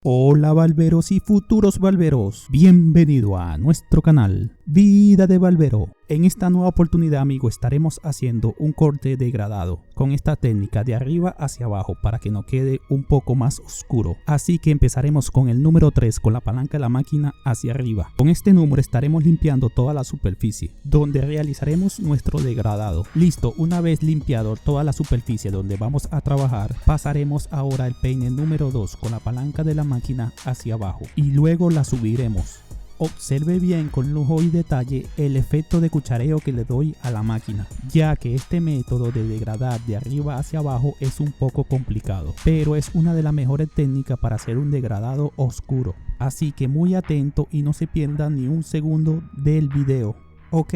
Hola barberos y futuros barberos, bienvenido a nuestro canal Vida de Barbero. En esta nueva oportunidad, amigo, estaremos haciendo un corte degradado con esta técnica de arriba hacia abajo para que nos quede un poco más oscuro. Así que empezaremos con el número 3 con la palanca de la máquina hacia arriba. Con este número estaremos limpiando toda la superficie donde realizaremos nuestro degradado. Listo, una vez limpiado toda la superficie donde vamos a trabajar, pasaremos ahora el peine número 2 con la palanca de la máquina hacia abajo y luego la subiremos. Observe bien con lujo y detalle el efecto de cuchareo que le doy a la máquina, ya que este método de degradar de arriba hacia abajo es un poco complicado, pero es una de las mejores técnicas para hacer un degradado oscuro. Así que muy atento y no se pierda ni un segundo del video. Ok,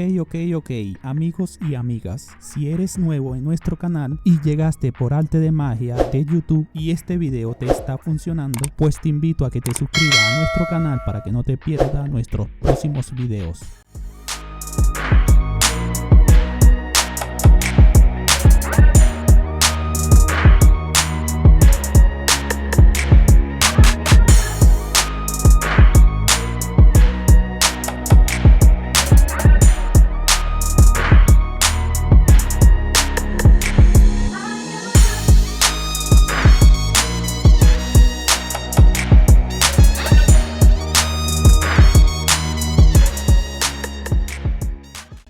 amigos y amigas, si eres nuevo en nuestro canal y llegaste por arte de magia de YouTube y este video te está funcionando, pues te invito a que te suscribas a nuestro canal para que no te pierdas nuestros próximos videos.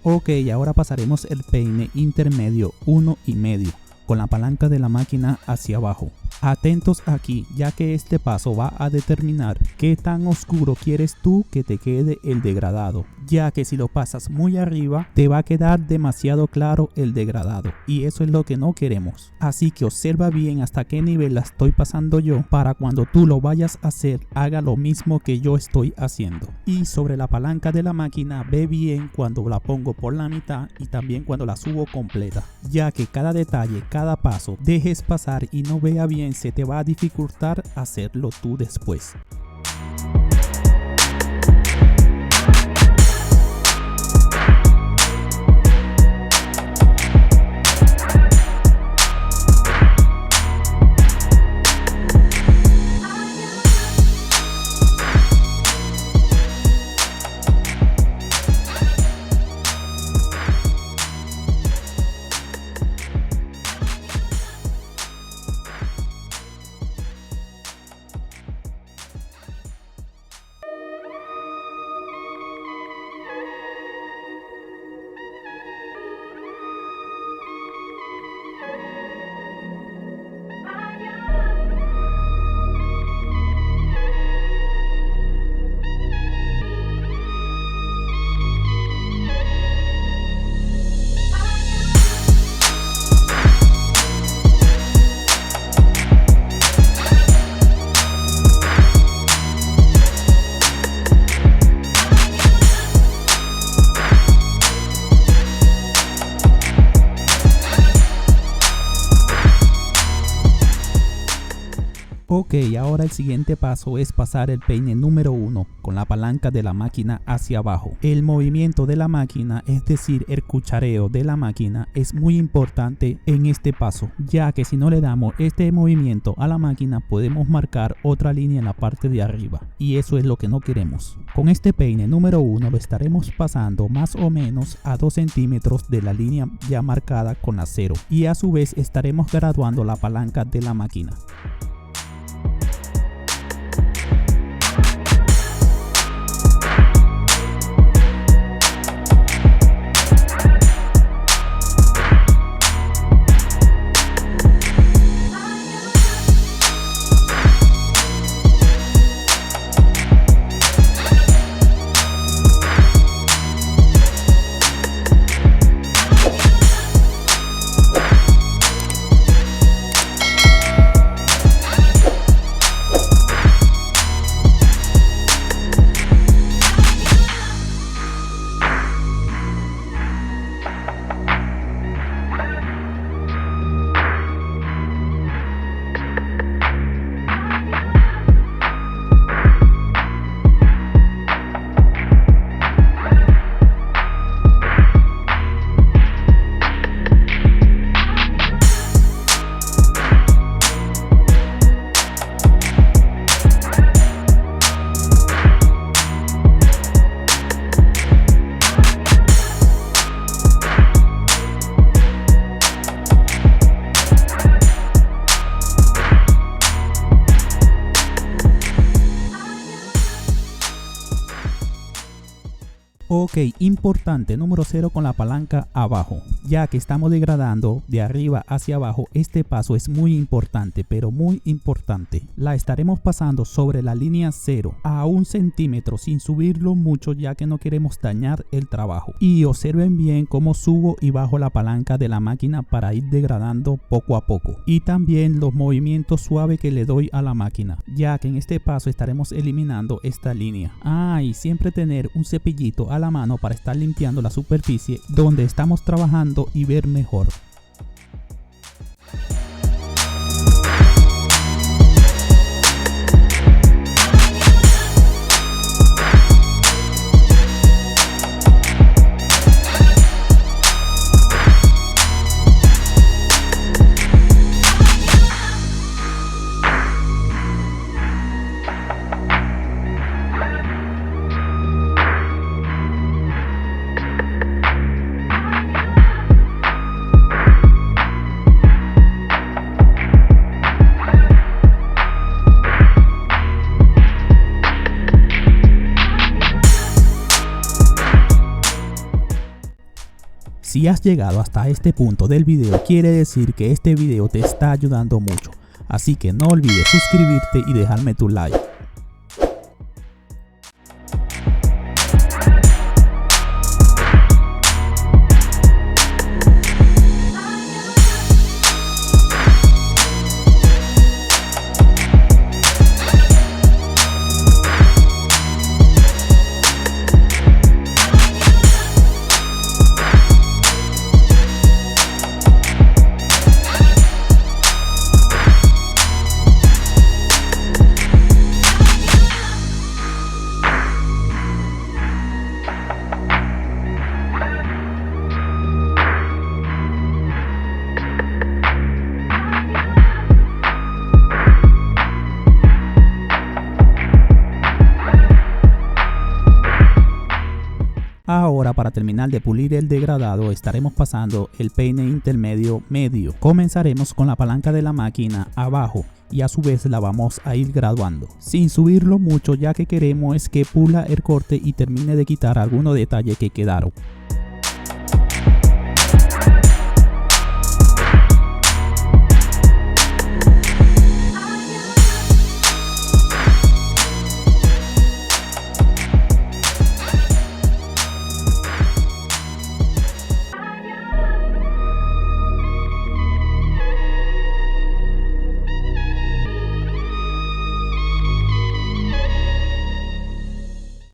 Ok, ahora pasaremos el peine intermedio 1,5 con la palanca de la máquina hacia abajo. Atentos aquí, ya que este paso va a determinar qué tan oscuro quieres tú que te quede el degradado, ya que si lo pasas muy arriba te va a quedar demasiado claro el degradado y eso es lo que no queremos. Así que observa bien hasta qué nivel la estoy pasando yo para cuando tú lo vayas a hacer haga lo mismo que yo estoy haciendo. Y sobre la palanca de la máquina ve bien cuando la pongo por la mitad y también cuando la subo completa, ya que cada detalle, cada paso dejes pasar y no vea bien, se te va a dificultar hacerlo tú después. Ok, ahora el siguiente paso es pasar el peine número 1 con la palanca de la máquina hacia abajo. El movimiento de la máquina, es decir, el cuchareo de la máquina, es muy importante en este paso, ya que si no le damos este movimiento a la máquina podemos marcar otra línea en la parte de arriba y eso es lo que no queremos. Con este peine número 1 lo estaremos pasando más o menos a 2 centímetros de la línea ya marcada con la 0 y a su vez estaremos graduando la palanca de la máquina. Ok, importante, número 0 con la palanca abajo. Ya que estamos degradando de arriba hacia abajo, este paso es muy importante, pero muy importante. La estaremos pasando sobre la línea 0 a 1 centímetro sin subirlo mucho, ya que no queremos dañar el trabajo. Y observen bien cómo subo y bajo la palanca de la máquina para ir degradando poco a poco. Y también los movimientos suaves que le doy a la máquina, ya que en este paso estaremos eliminando esta línea. Y siempre tener un cepillito a la mano para estar limpiando la superficie donde estamos trabajando y ver mejor. Si has llegado hasta este punto del video, quiere decir que este video te está ayudando mucho. Así que no olvides suscribirte y dejarme tu like. Ahora, para terminar de pulir el degradado, estaremos pasando el peine intermedio medio. Comenzaremos con la palanca de la máquina abajo y a su vez la vamos a ir graduando sin subirlo mucho, ya que queremos es que pula el corte y termine de quitar algunos detalles que quedaron.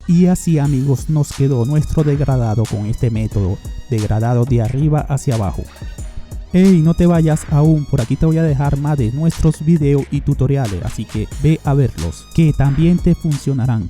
Y así, amigos, nos quedó nuestro degradado con este método, degradado de arriba hacia abajo. Hey, no te vayas aún, por aquí te voy a dejar más de nuestros videos y tutoriales, así que ve a verlos, que también te funcionarán.